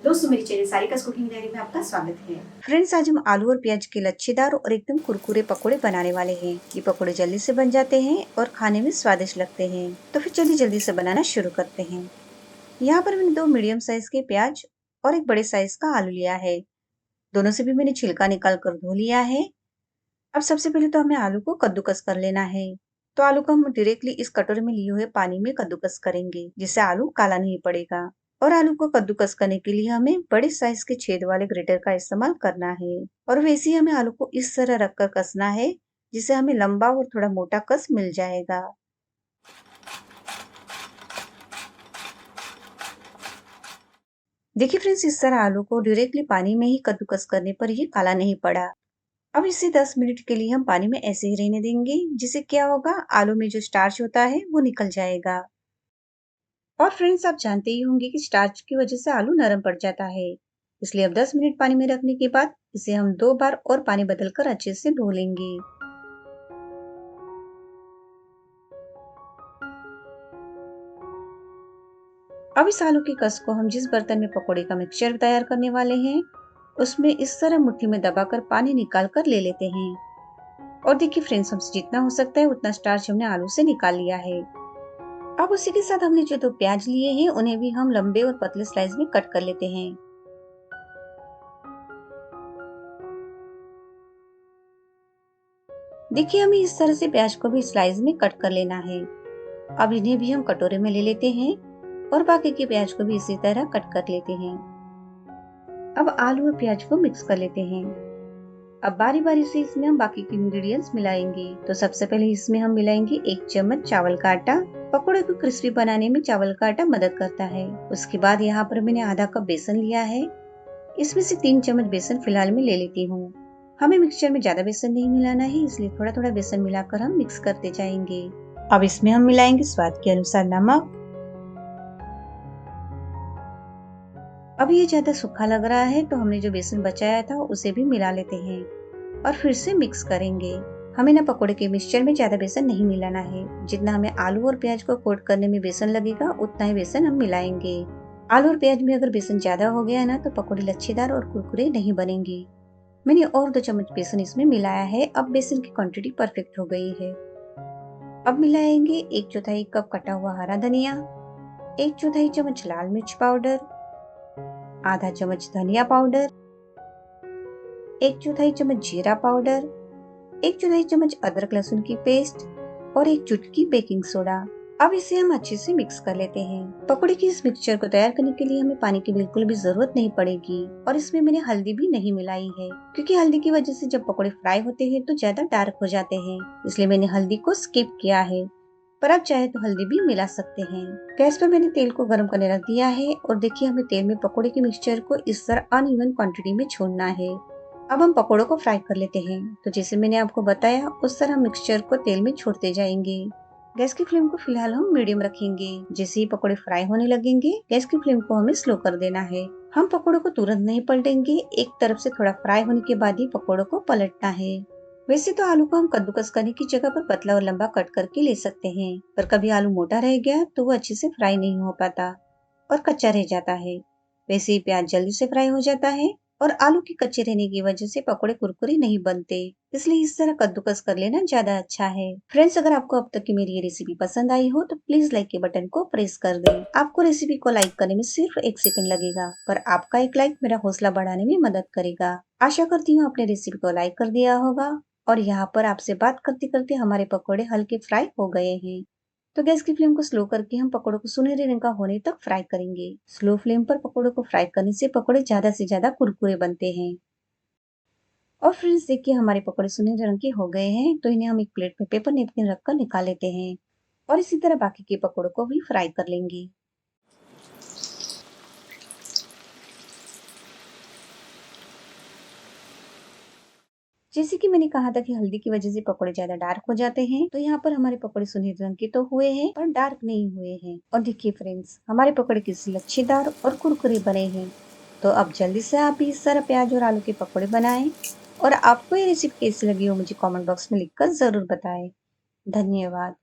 दोस्तों, मेरी channel सारिकास cooking diary में आपका स्वागत है। फ्रेंड्स, आज हम आलू और प्याज के लच्छेदार और एकदम कुरकुरे पकोड़े बनाने वाले हैं। ये पकोड़े जल्दी से बन जाते हैं और खाने में स्वादिष्ट लगते हैं। तो फिर चलिए जल्दी से बनाना शुरू करते हैं। यहाँ पर मैंने 2 मीडियम साइज के प्याज और एक बड़े साइज का आलू लिया है। दोनों से भी मैंने छिलका निकाल कर धो लिया है। अब सबसे पहले तो हमें आलू को कद्दूकस कर लेना है। तो आलू को हम डायरेक्टली इस कटोरे में लिए हुए पानी में कद्दूकस करेंगे, जिससे आलू काला नहीं पड़ेगा। और आलू को कद्दूकस करने के लिए हमें बड़े साइज के छेद वाले ग्रेटर का इस्तेमाल करना है। और वैसे ही हमें आलू को इस तरह रखकर कसना है, जिससे हमें लंबा और थोड़ा मोटा कस मिल जाएगा। देखिए फ्रेंड्स, इस तरह आलू को डायरेक्टली पानी में ही कद्दूकस करने पर ये काला नहीं पड़ा। अब इसे 10 मिनट के लिए हम पानी में ऐसे ही रहने देंगे, जिससे क्या होगा, आलू में जो स्टार्च होता है वो निकल जाएगा। और फ्रेंड्स, आप जानते ही होंगे कि स्टार्च की वजह से आलू नरम पड़ जाता है। इसलिए अब 10 मिनट पानी में रखने के बाद इसे हम 2 बार और पानी बदलकर अच्छे से धो लेंगे। अब इस आलू के कस को हम जिस बर्तन में पकोड़े का मिक्सचर तैयार करने वाले हैं, उसमें इस तरह मुट्ठी में दबाकर पानी निकाल कर ले लेते हैं। और देखिए फ्रेंड्स, हमसे जितना हो सकता है उतना स्टार्च हमने आलू से निकाल लिया है। अब उसी के साथ हमने जो 2 प्याज लिए हैं, उन्हें भी हम लंबे और पतले स्लाइस में कट कर लेते हैं। देखिए, हमें इस तरह से प्याज को भी स्लाइस में कट कर लेना है। अब इन्हें भी हम कटोरे में ले लेते हैं और बाकी के प्याज को भी इसी तरह कट कर लेते हैं। अब आलू और प्याज को मिक्स कर लेते हैं। अब बारी बारी से इसमें हम बाकी के इंग्रेडिएंट्स मिलाएंगे। तो सबसे पहले इसमें हम मिलाएंगे 1 चम्मच चावल का आटा। पकोड़े को क्रिस्पी बनाने में चावल का आटा मदद करता है। उसके बाद यहाँ पर मैंने आधा कप बेसन लिया है। इसमें से 3 चम्मच बेसन फिलहाल मैं ले लेती हूँ। हमें मिक्सचर में ज्यादा बेसन नहीं मिलाना है, इसलिए थोड़ा थोड़ा बेसन मिलाकर हम मिक्स करते जाएंगे। अब इसमें हम मिलाएंगे स्वाद के अनुसार नमक। अब ये ज्यादा सूखा लग रहा है, तो हमने जो बेसन बचाया था उसे भी मिला लेते हैं और फिर से मिक्स करेंगे। हमें ना पकोड़े के मिक्सचर में ज्यादा बेसन नहीं मिलाना है। जितना हमें आलू और प्याज को कोट करने में बेसन लगेगा, उतना ही बेसन हम मिलाएंगे। आलू और प्याज में अगर बेसन ज्यादा हो गया है ना, तो पकोड़े लच्छेदार और कुरकुरे नहीं बनेंगे। मैंने और 2 चम्मच बेसन इसमें मिलाया है। अब बेसन की क्वांटिटी परफेक्ट हो गई है। अब मिलाएंगे 1/4 कप कटा हुआ हरा धनिया, 1/4 चम्मच लाल मिर्च पाउडर, आधा चम्मच धनिया पाउडर, 1/4 चम्मच जीरा पाउडर, 1/4 चम्मच अदरक लहसुन की पेस्ट और 1 चुटकी बेकिंग सोडा। अब इसे हम अच्छे से मिक्स कर लेते हैं। पकोड़े की इस मिक्सचर को तैयार करने के लिए हमें पानी की बिल्कुल भी जरूरत नहीं पड़ेगी। और इसमें मैंने हल्दी भी नहीं मिलाई है, क्योंकि हल्दी की वजह से जब पकोड़े फ्राई होते हैं तो ज्यादा डार्क हो जाते हैं। इसलिए मैंने हल्दी को स्किप किया है। पर आप चाहे तो हल्दी भी मिला सकते हैं। गैस पर मैंने तेल को गर्म करने रख दिया है और देखिए, हमें तेल में पकोड़े के मिक्सचर को इस तरह अनइवन क्वांटिटी में छोड़ना है। अब हम पकोड़ों को फ्राई कर लेते हैं। तो जैसे मैंने आपको बताया, उस तरह मिक्सचर को तेल में छोड़ते जाएंगे। गैस की फ्लेम को फिलहाल हम मीडियम रखेंगे। जैसे ही पकोड़े फ्राई होने लगेंगे, गैस की फ्लेम को हमें स्लो कर देना है। हम पकोड़ों को तुरंत नहीं पलटेंगे। एक तरफ से थोड़ा फ्राई होने के बाद ही पकोड़ों को पलटना है। वैसे तो आलू को हम कद्दूकस करने की जगह पर पतला और लंबा कट करके ले सकते हैं, पर कभी आलू मोटा रह गया तो वो अच्छे से फ्राई नहीं हो पाता और कच्चा रह जाता है। वैसे ही प्याज जल्दी से फ्राई हो जाता है और आलू के कच्चे रहने की वजह से पकोड़े कुरकुरे नहीं बनते। इसलिए इस तरह कद्दूकस कर लेना ज्यादा अच्छा है। फ्रेंड्स, अगर आपको अब तक की मेरी ये रेसिपी पसंद आई हो तो प्लीज लाइक के बटन को प्रेस कर दें। आपको रेसिपी को लाइक करने में सिर्फ 1 सेकंड लगेगा, पर आपका एक लाइक मेरा हौसला बढ़ाने में मदद करेगा। आशा करती हूँ आपने रेसिपी को लाइक कर दिया होगा। और यहाँ पर आपसे बात करते करते हमारे पकोड़े हल्के फ्राई हो गए हैं। तो गैस की फ्लेम को स्लो करके हम पकोड़ों को सुनहरे रंग का होने तक फ्राई करेंगे। स्लो फ्लेम पर पकोड़ों को फ्राई करने से पकोड़े ज्यादा से ज्यादा कुरकुरे बनते हैं। और फ्रेंड्स, देखिए हमारे पकोड़े सुनहरे रंग के हो गए हैं। तो इन्हें हम एक प्लेट में पेपर नेपकिन रखकर निकाल लेते हैं और इसी तरह बाकी के पकोड़ों को भी फ्राई कर लेंगे। जैसे कि मैंने कहा था कि हल्दी की वजह से पकोड़े ज्यादा डार्क हो जाते हैं, तो यहाँ पर हमारे पकोड़े सुनहरे रंग के तो हुए हैं पर डार्क नहीं हुए हैं। और देखिए फ्रेंड्स, हमारे पकोड़े किसी लच्छेदार और कुरकुरे बने हैं। तो अब जल्दी से आप भी इस तरह प्याज और आलू के पकोड़े बनाएं। और आपको ये रेसिपी कैसी लगी हो मुझे कमेंट बॉक्स में लिखकर जरूर बताएं। धन्यवाद।